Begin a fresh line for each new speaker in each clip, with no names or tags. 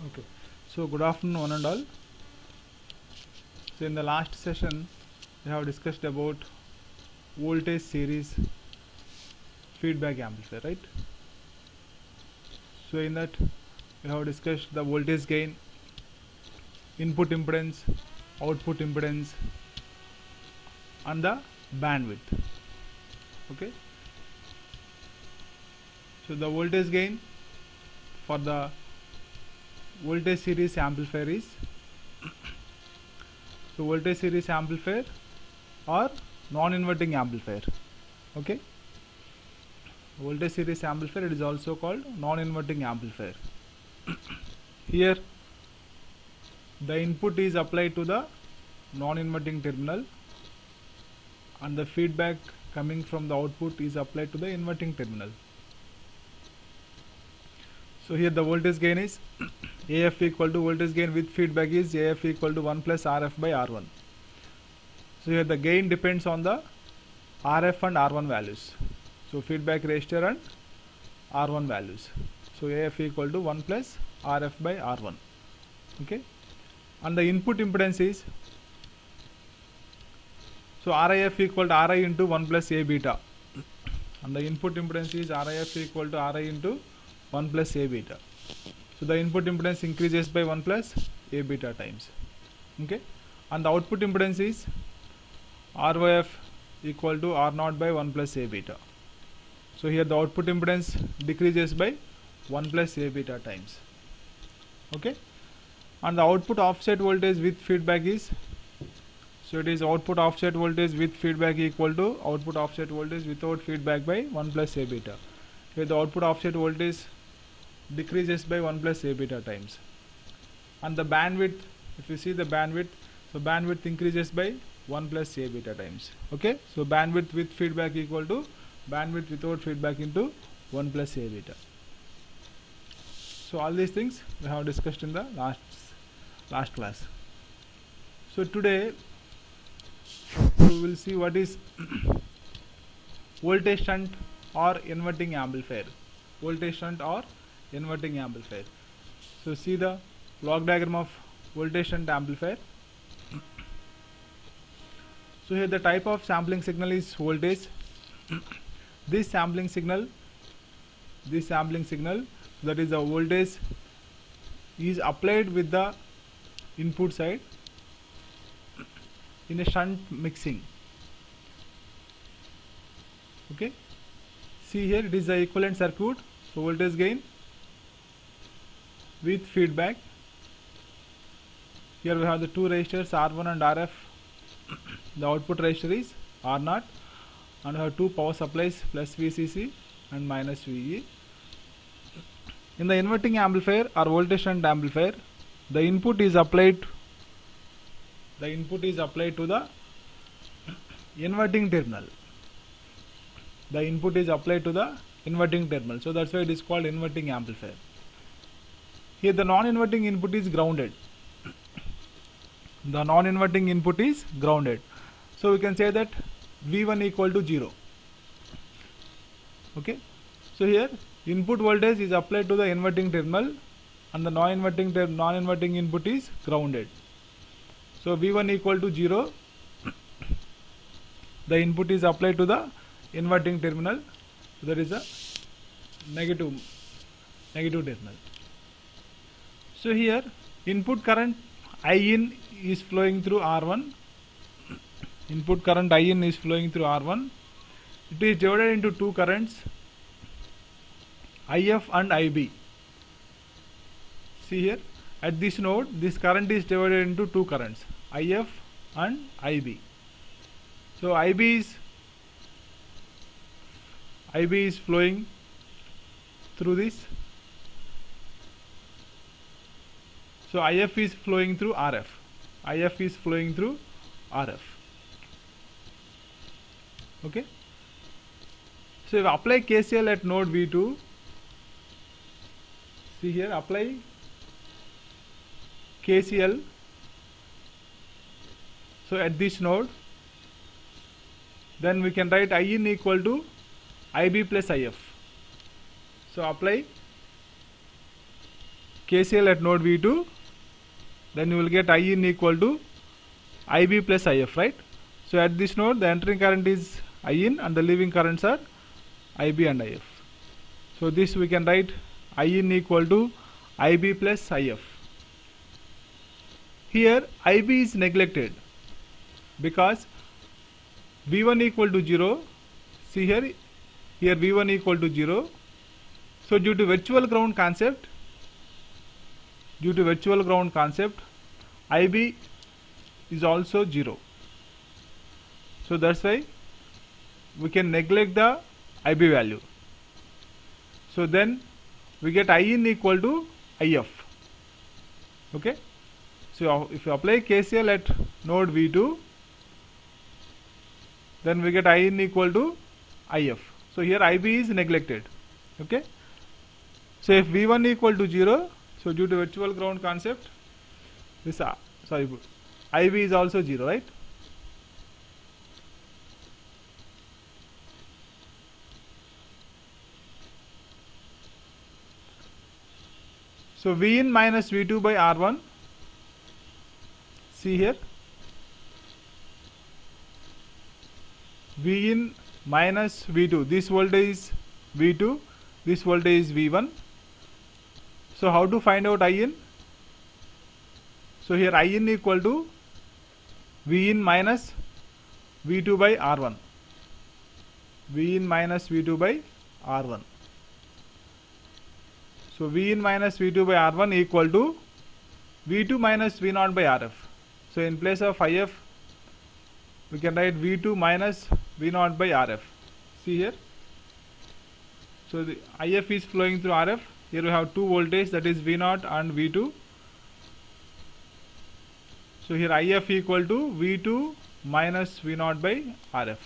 Okay, so good afternoon one and all. So in the last session we have discussed about voltage series feedback amplifier, right? So in that we have discussed the voltage gain, input impedance, output impedance and the bandwidth. Okay, so the voltage gain for the voltage series amplifier is so voltage series amplifier or non-inverting amplifier. Okay, voltage series amplifier, it is also called non-inverting amplifier. Here the input is applied to the non-inverting terminal and the feedback coming from the output is applied to the inverting terminal. So here the voltage gain is AF equal to voltage gain with feedback is AF equal to 1 plus RF by R1. So here the gain depends on the RF and R1 values. So feedback resistor and R1 values. So AF equal to 1 plus RF by R1. Okay, and the input impedance is so RIF equal to RI into 1 plus A beta, and the input impedance is RIF equal to RI into 1 plus A beta. So the input impedance increases by 1 plus A beta times. Okay, and the output impedance is RYF equal to R0 by 1 plus A beta. So here the output impedance decreases by 1 plus A beta times. Okay, and the output offset voltage with feedback is, so it is output offset voltage with feedback equal to output offset voltage without feedback by 1 plus A beta. Here the output offset voltage decreases by 1 plus A beta times. And the bandwidth, if you see the bandwidth, so bandwidth increases by 1 plus A beta times. Okay, so bandwidth with feedback equal to bandwidth without feedback into 1 plus A beta. So all these things we have discussed in the last class. So today we will see what is voltage shunt or inverting amplifier. Voltage shunt or inverting amplifier. So see the block diagram of voltage shunt amplifier. So here the type of sampling signal is voltage. This sampling signal, that is the voltage is applied with the input side in a shunt mixing. Okay, see here it is the equivalent circuit. So voltage gain with feedback. Here we have the two resistors R1 and RF. The output resistor is R0, and we have two power supplies plus VCC and minus VE. In the inverting amplifier or voltage shunt amplifier, the input is applied to the inverting terminal. The input is applied to the inverting terminal. So that's why it is called inverting amplifier. Here the non-inverting input is grounded. The non-inverting input is grounded. So we can say that V1 equal to 0. Okay. So here input voltage is applied to the inverting terminal and the non-inverting input is grounded. So V1 equal to 0. The input is applied to the inverting terminal. So there is a negative terminal. So here input current IN is flowing through R1. Input current IN is flowing through R1. It is divided into two currents, IF and IB. See here at this node this current is divided into two currents, IF and IB. So IB is flowing through this. So IF is flowing through RF. IF is flowing through RF. Okay. So if apply KCL at node V2, see here apply KCL. So at this node, then we can write IN equal to IB plus IF. So apply KCL at node V2, then you will get I in equal to IB plus IF, right? So at this node, the entering current is I in and the leaving currents are IB and IF. So this we can write I in equal to IB plus IF. Here IB is neglected because V1 equal to 0. See here V1 equal to 0. So due to virtual ground concept, IB is also 0. So that's why we can neglect the IB value. So then we get I in equal to IF. Okay. So if you apply KCL at node V2, then we get I in equal to IF. So here IB is neglected. Okay. So if V1 equal to 0, so due to virtual ground concept, this IB is also 0, right? So V in minus V2 by R1. See here, V in minus V2. This voltage is V2, this voltage is V1. So how to find out I in? So here I in equal to V in minus V2 by R1. V in minus V2 by R1. So V in minus V2 by R1 equal to V2 minus V0 by RF. So in place of IF, we can write V2 minus V0 by RF. See here. So the IF is flowing through RF. Here we have two voltages, that is V0 and V2. So here IF equal to V2 minus V0 by RF.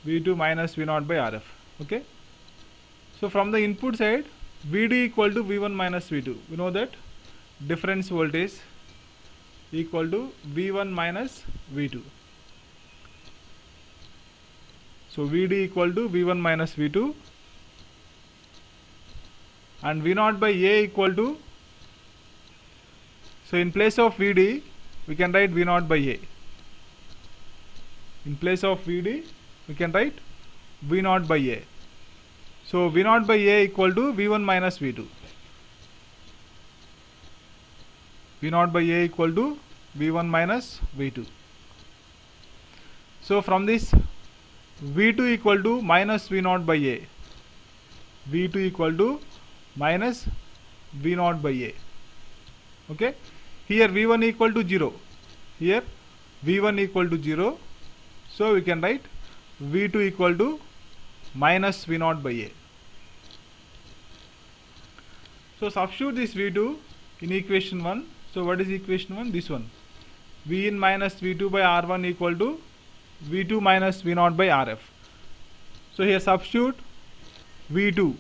V2 minus V0 by RF. Okay. So from the input side, VD equal to V1 minus V2. We know that difference voltage equal to V1 minus V2. So VD equal to V1 minus V2, and V0 by A equal to, so in place of VD we can write V0 by A. In place of VD we can write V0 by A. So V0 by A equal to V1 minus V2. V0 by A equal to V1 minus V2. So from this, V2 equal to minus V0 by A. V2 equal to minus V0 by A. Okay. Here V1 equal to 0. Here V1 equal to 0. So we can write V2 equal to minus V0 by A. So substitute this V2 in equation 1. So what is equation 1? This one. V in minus V2 by R1 equal to V2 minus V0 by RF. So here substitute V2.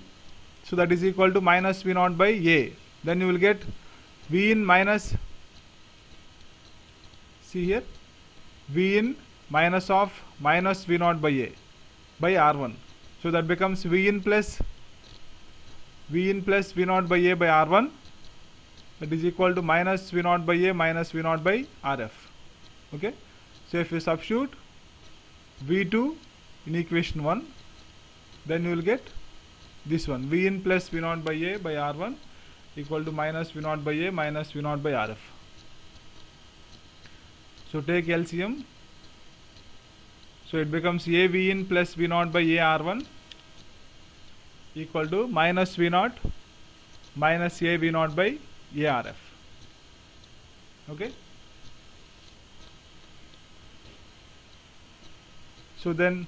So that is equal to minus V0 by A. Then you will get V in minus, see here, V in minus of minus V0 by A by R1. So that becomes V in plus V0 by A by R1. That is equal to minus V0 by A minus V0 by RF. Okay. So if you substitute V2 in equation 1, then you will get this one, V in plus V0 by A by R1 equal to minus V0 by A minus V0 by RF. So take LCM. So it becomes A V in plus V0 by A R1 equal to minus V0 minus A V0 by A RF. Okay. So then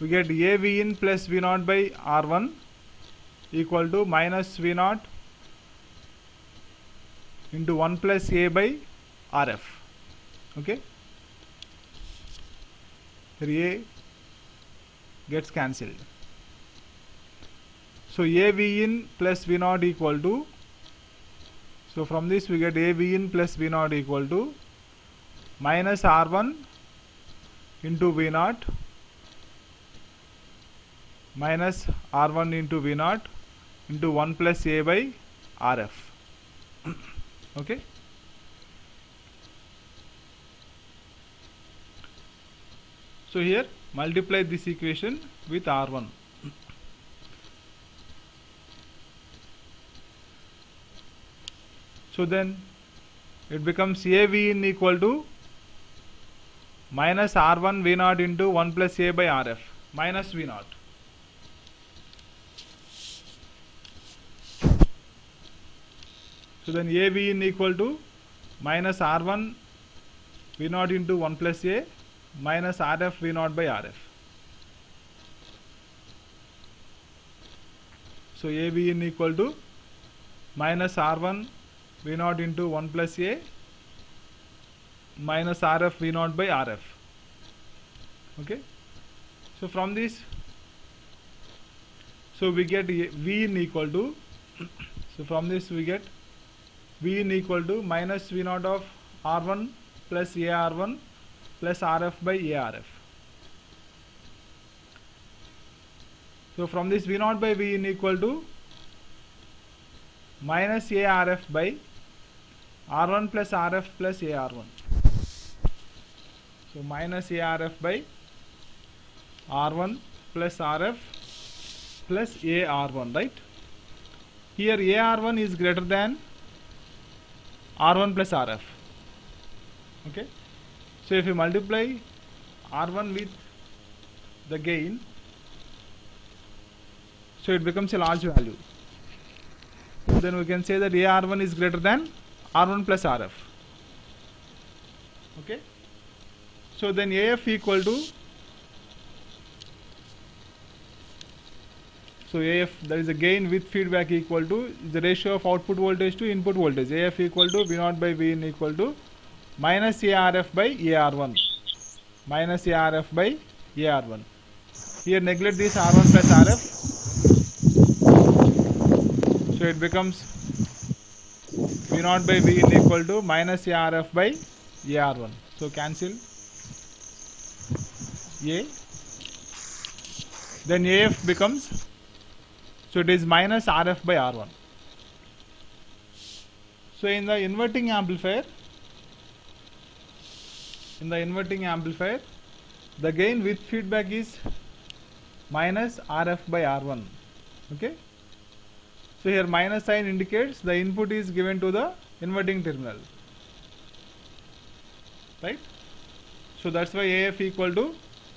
we get A V in plus V0 by R1 equal to minus V0 into 1 plus A by RF. Okay. Here A gets cancelled. So A V in plus V0 equal to, so from this we get A V in plus V0 equal to minus R1 into V0 minus R1 into V0 into 1 plus A by RF. Okay. So here multiply this equation with R1. So then it becomes AV in equal to minus R1 V0 into 1 plus A by RF minus V0. So then AV in equal to minus R1 V0 into 1 plus A minus RF V0 by RF. So AV in equal to minus R1 V0 into 1 plus A minus RF V0 by RF. Okay. So from this, so we get V in equal to, so from this we get V in equal to minus V0 of R1 plus AR1 plus RF by ARF. So from this V0 by V in equal to minus ARF by R1 plus RF plus AR1. So minus ARF by R1 plus RF plus AR1, right? Here AR1 is greater than R1 plus RF. Okay. So if you multiply R1 with the gain, so it becomes a large value. Then we can say that AR1 is greater than R1 plus RF. Okay. So then AF equal to, so AF, that is the gain with feedback, equal to the ratio of output voltage to input voltage. AF equal to V0 by V in equal to minus ARF by AR1 minus ARF by AR1. Here neglect this R1 plus RF. So it becomes V0 by V in equal to minus ARF by AR1. So cancel A. Then AF becomes, so it is minus RF by R1. So in the inverting amplifier, the gain with feedback is minus RF by R1. Okay. So here minus sign indicates the input is given to the inverting terminal, right? So that's why AF equal to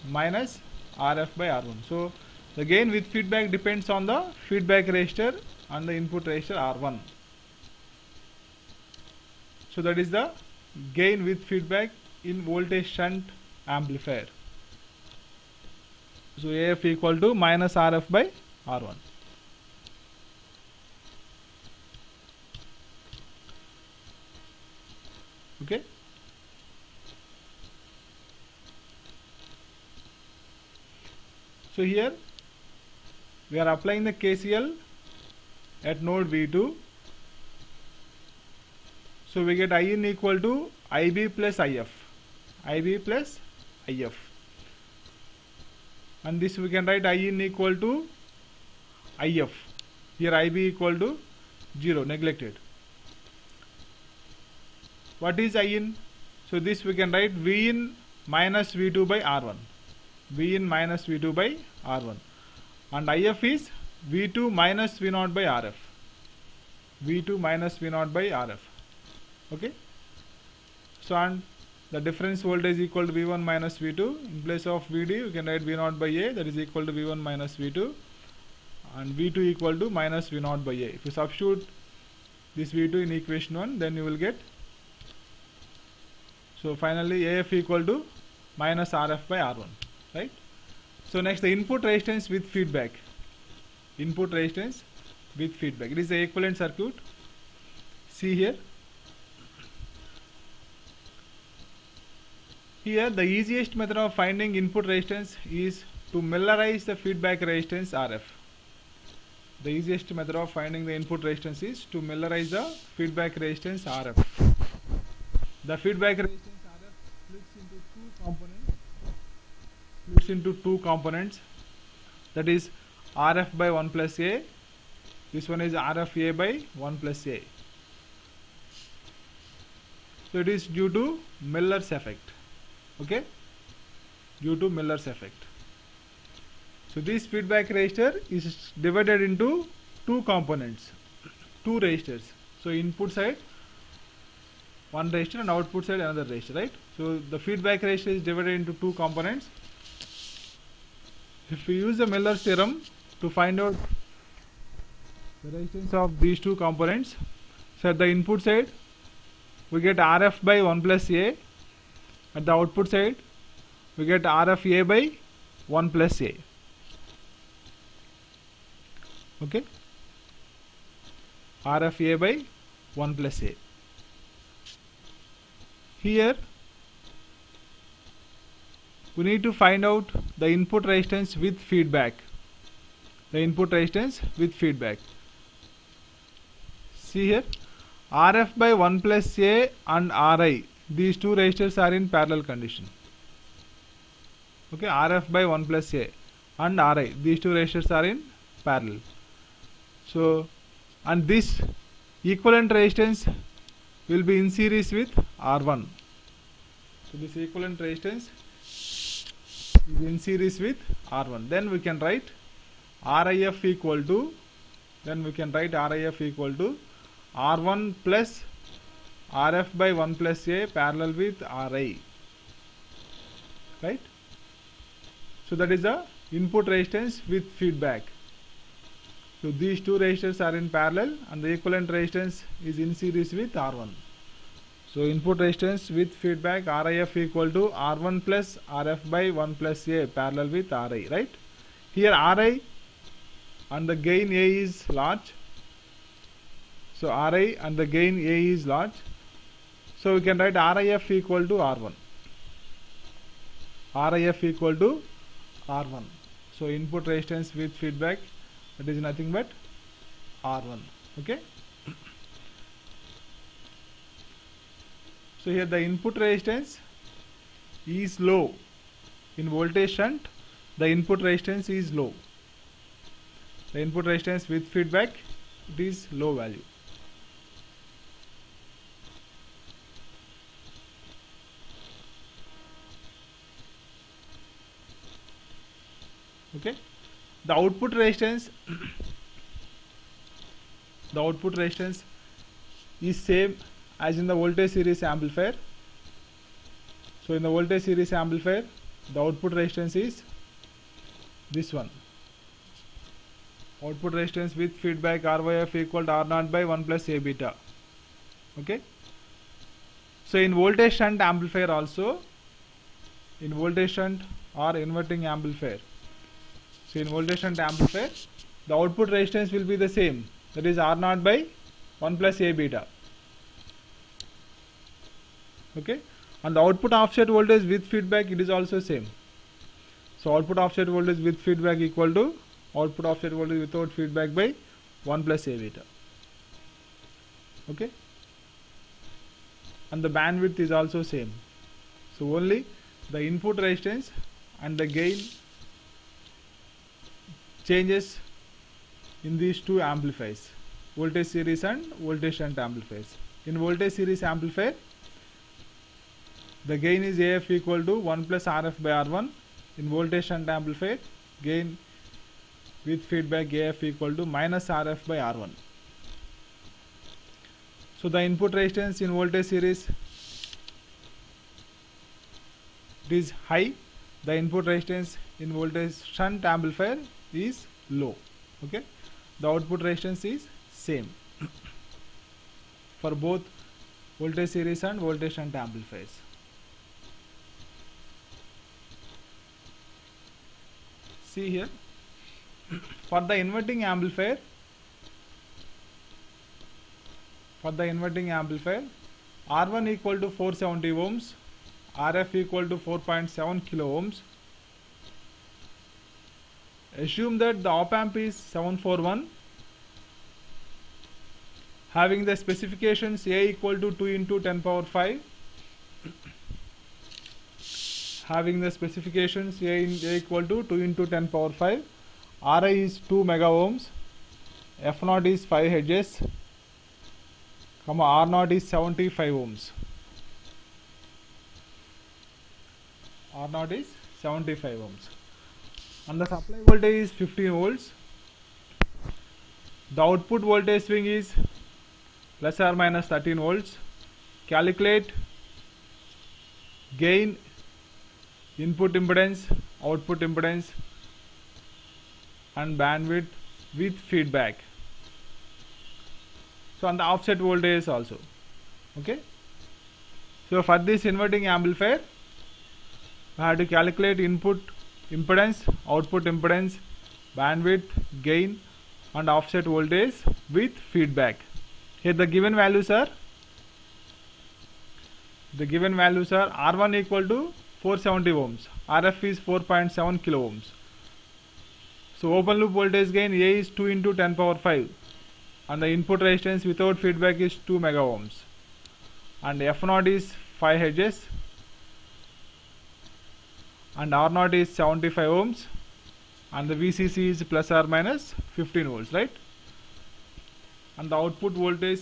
minus RF by R1. So the gain with feedback depends on the feedback resistor and the input resistor R1. So that is the gain with feedback in voltage shunt amplifier. So AF equal to minus RF by R1. Okay. So here we are applying the KCL at node V2. So we get IN equal to IB plus IF. IB plus IF. And this we can write IN equal to IF. Here IB equal to 0, neglected. What is IN? So this we can write Vin minus V2 by R1. Vin minus V2 by R1. And IF is V2 minus V0 by RF. V2 minus V0 by RF. Okay. So and the difference voltage equal to V1 minus V2. In place of VD, we can write V0 by A, that is equal to V1 minus V2. And V2 equal to minus V0 by A. If you substitute this V2 in equation 1, then you will get, so finally AF equal to minus RF by R1, right? So next, the input resistance with feedback. Input resistance with feedback. It is the equivalent circuit. See here. Here the easiest method of finding input resistance is to millerize the feedback resistance RF. The easiest method of finding the input resistance is to millerize the feedback resistance RF. The feedback resistance RF splits into two components, that is RF by 1 plus A This one is RFA by 1 plus A. So it is due to Miller's effect. Okay, due to Miller's effect. So this feedback resistor is divided into two components, two resistors. So input side one resistor and output side another resistor, right? So the feedback resistor is divided into two components. If we use the Miller's theorem to find out the resistance of these two components, so at the input side we get RF by 1 plus A, at the output side we get RFA by 1 plus A. Okay, RFA by 1 plus A. Here we need to find out the input resistance with feedback. The input resistance with feedback. See here, RF by 1 plus A and RI, these two resistors are in parallel condition. Okay, RF by 1 plus A and RI, these two resistors are in parallel. So, and this equivalent resistance will be in series with R1. So this equivalent resistance is in series with R1. Then we can write RIF equal to, R1 plus RF by 1 plus A parallel with RI. Right? So that is the input resistance with feedback. So these two resistors are in parallel and the equivalent resistance is in series with R1. So input resistance with feedback RIF equal to R1 plus RF by 1 plus A parallel with RI, right? Here RI and the gain A is large. So RI and the gain A is large. So we can write RIF equal to R1. RIF equal to R1. So input resistance with feedback, that is nothing but R1. Okay. So here the input resistance is low. In voltage shunt, the input resistance is low. The input resistance with feedback, it is low value. Okay. The output resistance is same as in the voltage series amplifier. So in the voltage series amplifier, the output resistance is this one. Output resistance with feedback RYF equal to R0 by 1 plus A beta. Okay. So in voltage shunt amplifier also, in voltage shunt or inverting amplifier, so in voltage shunt amplifier, the output resistance will be the same, that is R0 by 1 plus A beta. Okay, and the output offset voltage with feedback, it is also same. So output offset voltage with feedback equal to output offset voltage without feedback by 1 plus A beta. Okay, and the bandwidth is also same. So only the input resistance and the gain changes in these two amplifiers, voltage series and voltage shunt amplifiers. In voltage series amplifier, the gain is AF equal to 1 plus RF by R1. In voltage shunt amplifier, gain with feedback AF equal to minus RF by R1. So the input resistance in voltage series, it is high. The input resistance in voltage shunt amplifier is low. Okay, the output resistance is same for both voltage series and voltage shunt amplifiers. See here, for the inverting amplifier, R1 equal to 470 ohms, RF equal to 4.7 kilo ohms. Assume that the op amp is 741, having the specifications A equal to 2 into 10 power 5, having the specifications A equal to 2 into 10 power 5, RI is 2 mega ohms, F0 is 5 hedges, comma R0 is 75 ohms. R0 is 75 ohms. And the supply voltage is 15 volts. The output voltage swing is plus or minus 13 volts. Calculate gain, input impedance, output impedance, and bandwidth with feedback. So, and the offset voltage also. Okay. So, for this inverting amplifier, we have to calculate input impedance, output impedance, bandwidth, gain, and offset voltage with feedback. Here the given values are R1 equal to 470 ohms, RF is 4.7 kilo ohms. So open loop voltage gain A is 2 into 10 power 5, and the input resistance without feedback is 2 mega ohms, and F0 is 5 hedges, and R0 is 75 ohms, and the VCC is plus or minus 15 volts, right? And the output voltage,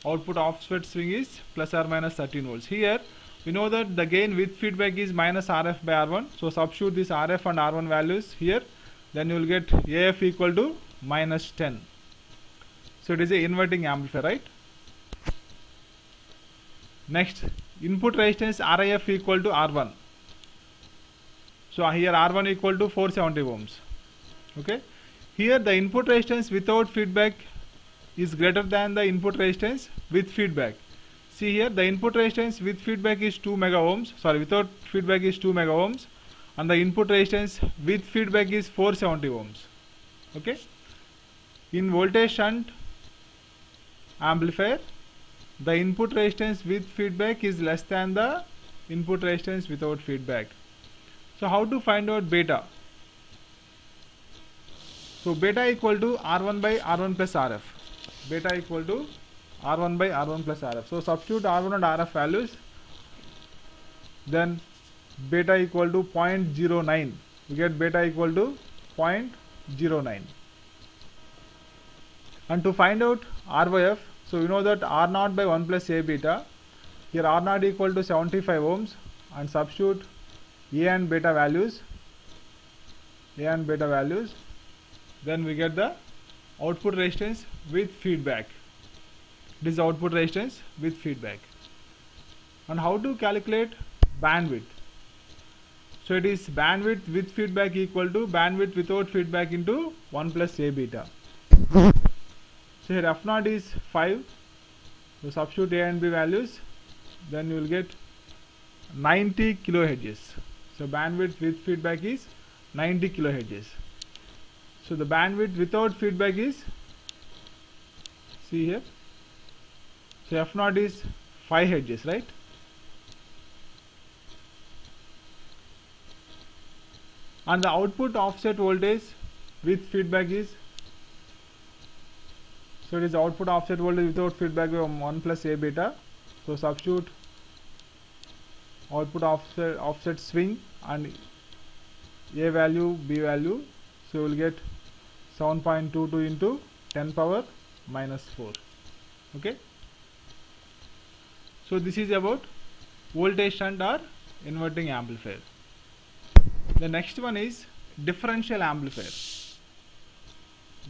output offset swing is plus or minus 13 volts. Here we know that the gain with feedback is minus RF by R1. So substitute this RF and R1 values here, then you will get AF equal to minus 10. So it is a inverting amplifier, right? Next, input resistance RIF equal to R1. So here R1 equal to 470 ohms. Okay. Here the input resistance without feedback is greater than the input resistance with feedback. See here, the input resistance with feedback is 2 mega ohms. Sorry, without feedback is 2 mega ohms, and the input resistance with feedback is 470 ohms. Okay. In voltage shunt amplifier, the input resistance with feedback is less than the input resistance without feedback. So how to find out beta? So beta equal to R1 by R1 plus RF. Beta equal to R1 by R1 plus RF. So substitute R1 and RF values. Then beta equal to 0.09. We get beta equal to 0.09. And to find out RYF, so we know that R0 by 1 plus A beta. Here R0 equal to 75 ohms, and substitute A and beta values. Then we get the output resistance with feedback. This is output resistance with feedback. And how to calculate bandwidth? So it is bandwidth with feedback equal to bandwidth without feedback into 1 plus A beta. So here F0 is 5. So substitute A and B values. Then you will get 90 kilohertz. So bandwidth with feedback is 90 kilohertz. So the bandwidth without feedback is, see here, so F0 is 5 hertz, right? And the output offset voltage with feedback is, so it is output offset voltage without feedback of 1 plus A beta. So substitute output offset swing and A value, B value. So you will get 7.22 into 10 power minus 4. Okay. So this is about voltage shunt or inverting amplifier. The next one is differential amplifier.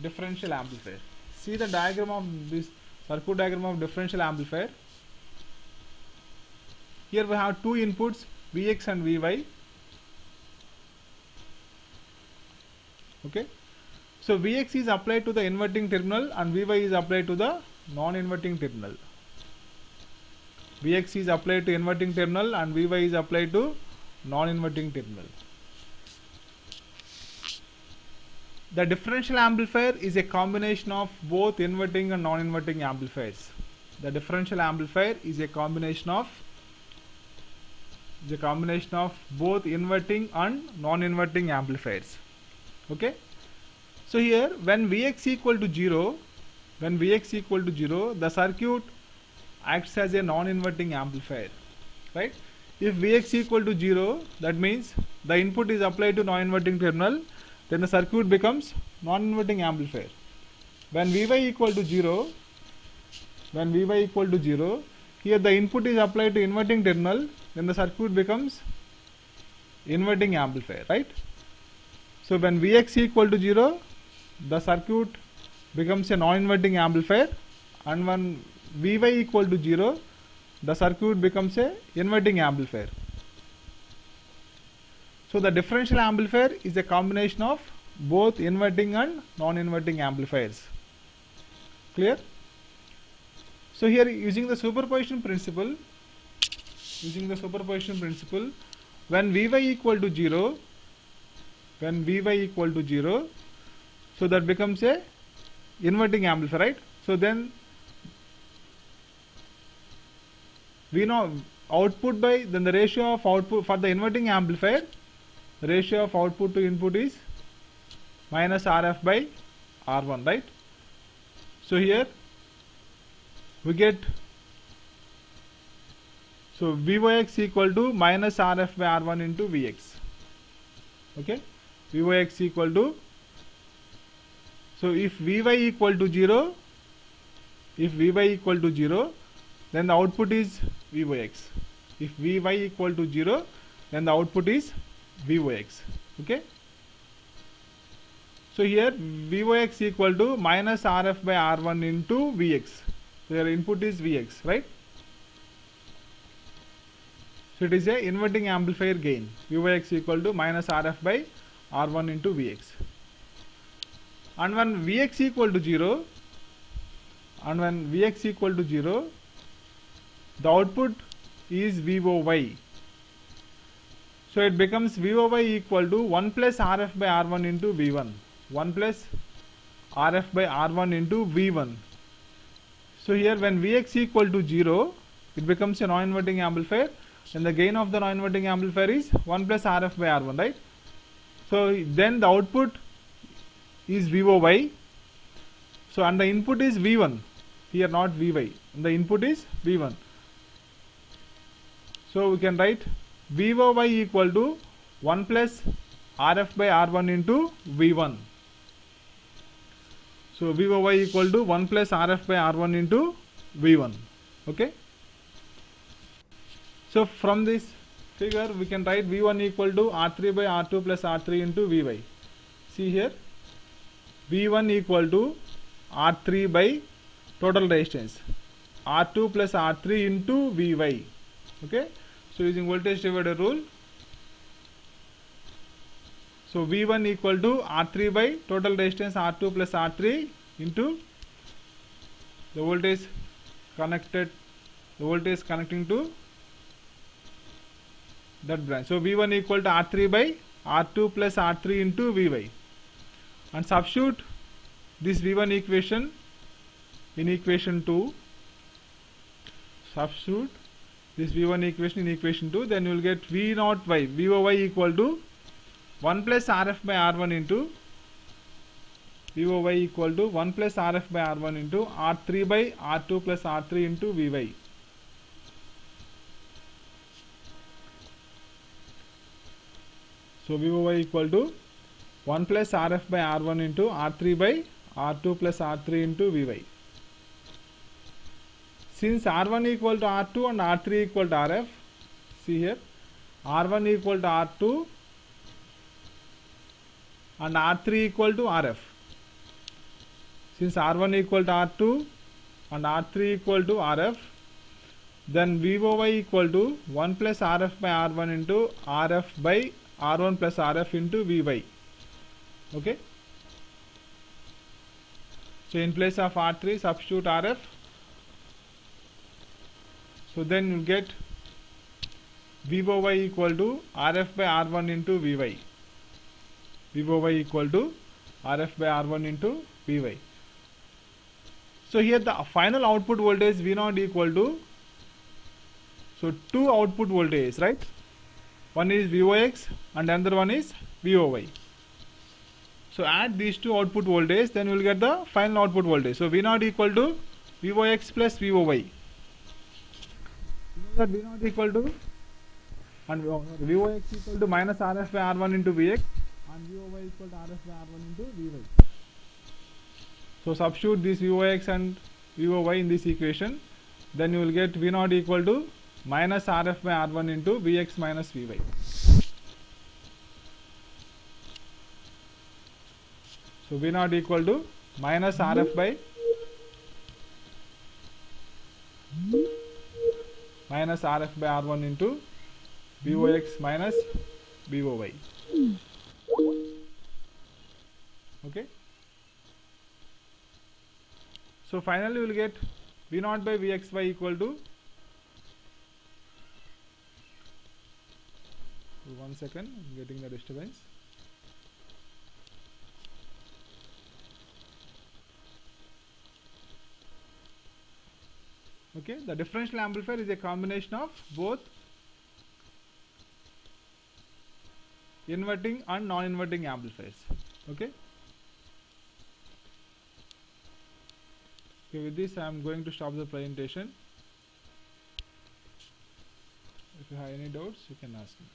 Differential amplifier. See the diagram of this circuit diagram of differential amplifier. Here we have two inputs, Vx and Vy. Okay. So Vx is applied to the inverting terminal and Vy is applied to the non-inverting terminal. Vx is applied to inverting terminal and Vy is applied to non-inverting terminal. The differential amplifier is a combination of both inverting and non-inverting amplifiers. The differential amplifier is a combination of both inverting and non-inverting amplifiers. Okay. So here when Vx equal to 0, the circuit acts as a non-inverting amplifier, right? If Vx equal to 0, that means the input is applied to non-inverting terminal, then the circuit becomes non-inverting amplifier. when Vy equal to 0, here the input is applied to inverting terminal, then the circuit becomes inverting amplifier, right? So when Vx equal to 0, the circuit becomes a non-inverting amplifier, and when Vy equal to 0, the circuit becomes a inverting amplifier. So the differential amplifier is a combination of both inverting and non-inverting amplifiers. Clear? So here, using the superposition principle, when Vy equal to 0, so that becomes a inverting amplifier, right? So then we know output by, then the ratio of output for the inverting amplifier, the ratio of output to input is minus Rf by R1, right? So here we get, so Vyx equal to minus Rf by R1 into Vx. Okay, Vyx equal to, so if Vy equal to 0, then the output is Vyx. If Vy equal to 0, then the output is Vyx. Okay. So here Vyx equal to minus Rf by R1 into Vx. So your input is Vx, right? So it is a inverting amplifier gain. Vyx equal to minus Rf by R1 into Vx. And when Vx equal to 0, the output is Voy. So it becomes Voy equal to 1 plus Rf by R1 into V1. 1 plus Rf by R1 into V1. So here when Vx equal to 0, it becomes a non-inverting amplifier, and the gain of the non-inverting amplifier is 1 plus Rf by R1, right? So then the output is Voy. So and the input is V1. Here not Vy. The input is V1. So we can write Voy equal to 1 plus Rf by R1 into V1. So Voy equal to 1 plus Rf by R1 into V1. Okay. So from this figure we can write V1 equal to R3 by R2 plus R3 into Vy. See here, V1 equal to R3 by total resistance, R2 plus R3 into Vy. Okay. So using voltage divider rule, so V1 equal to R3 by total resistance R2 plus R3 into the voltage connecting to that branch. So V1 equal to R3 by R2 plus R3 into Vy, and substitute this V1 equation in equation 2. Substitute this V1 equation in equation 2, then you will get V0y, Voy equal to 1 plus Rf by R1 into Voy equal to 1 plus Rf by R1 into R3 by R2 plus R3 into Vy. So Voy equal to 1 plus Rf by R1 into R3 by R2 plus R3 into Vy. Since R1 equal to R2 and R3 equal to Rf, see here, R1 equal to R2 and R3 equal to Rf. Since R1 equal to R2 and R3 equal to Rf, then Voy equal to 1 plus Rf by R1 into Rf by R1 plus Rf into Vy. Okay. So in place of R3, substitute Rf. So then you get Voy equal to Rf by R1 into Vy. Voy equal to Rf by R1 into Vy. So here the final output voltage V0 equal to, so two output voltages, right? One is Vox and another one is Voy. So add these two output voltages, then you will get the final output voltage. So V0 equal to Vox plus Voy. That V0 equal to, and Vox equal to minus Rf by R1 into Vx, and Voy equal to Rf by R1 into Vy. So So substitute this Vox and Voy in this equation, then you will get V0 equal to minus Rf by R1 into Vx minus Vy. So V0 equal to minus Rf by R1 into Vox minus Voy. Okay. So finally we will get V0 by Vxy equal to, one second, I'm getting the disturbance. Okay, the differential amplifier is a combination of both inverting and non-inverting amplifiers. Okay. Okay, with this I am going to stop the presentation. If you have any doubts, you can ask me.